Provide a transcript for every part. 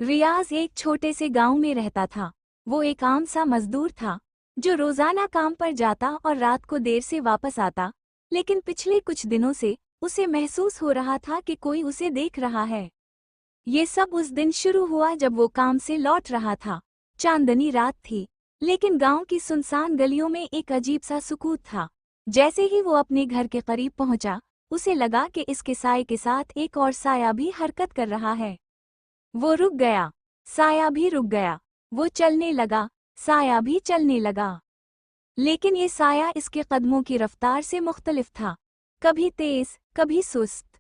रियाज एक छोटे से गांव में रहता था। वो एक आम सा मजदूर था जो रोजाना काम पर जाता और रात को देर से वापस आता। लेकिन पिछले कुछ दिनों से उसे महसूस हो रहा था कि कोई उसे देख रहा है। ये सब उस दिन शुरू हुआ जब वो काम से लौट रहा था। चांदनी रात थी, लेकिन गांव की सुनसान गलियों में एक अजीब सा सुकून था। जैसे ही वो अपने घर के करीब पहुंचा, उसे लगा कि इसके साए के साथ एक और साया भी हरकत कर रहा है। वो रुक गया, साया भी रुक गया। वो चलने लगा, साया भी चलने लगा। लेकिन ये साया इसके कदमों की रफ्तार से मुख्तलिफ था, कभी तेज कभी सुस्त।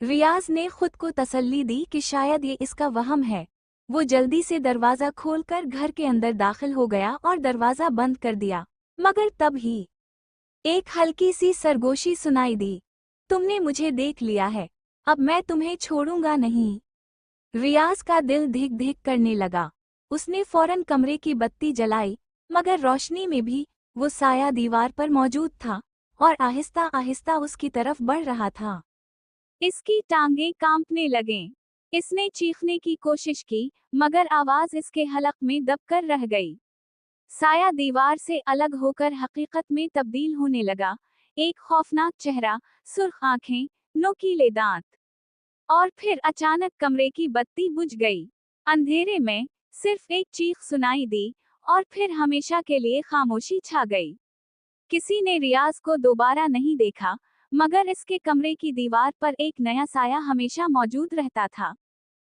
रियाज ने खुद को तसल्ली दी कि शायद ये इसका वहम है। वो जल्दी से दरवाज़ा खोलकर घर के अंदर दाखिल हो गया और दरवाज़ा बंद कर दिया। मगर तब ही एक हल्की सी सरगोशी सुनाई दी। तुमने मुझे देख लिया है, अब मैं तुम्हें छोड़ूंगा नहीं। रियाज का दिल धिक धिक करने लगा। उसने फौरन कमरे की बत्ती जलाई, मगर रोशनी में भी वो साया दीवार पर मौजूद था और आहिस्ता आहिस्ता उसकी तरफ बढ़ रहा था। इसकी टांगें कांपने लगें। इसने चीखने की कोशिश की, मगर आवाज इसके हलक में दबकर रह गई। साया दीवार से अलग होकर हकीकत में तब्दील होने लगा। एक खौफनाक चेहरा, सुर्ख आंखें, नुकीले दांत। और फिर अचानक कमरे की बत्ती बुझ गई। अंधेरे में सिर्फ एक चीख सुनाई दी, और फिर हमेशा के लिए खामोशी छा गई। किसी ने रियाज को दोबारा नहीं देखा, मगर इसके कमरे की दीवार पर एक नया साया हमेशा मौजूद रहता था।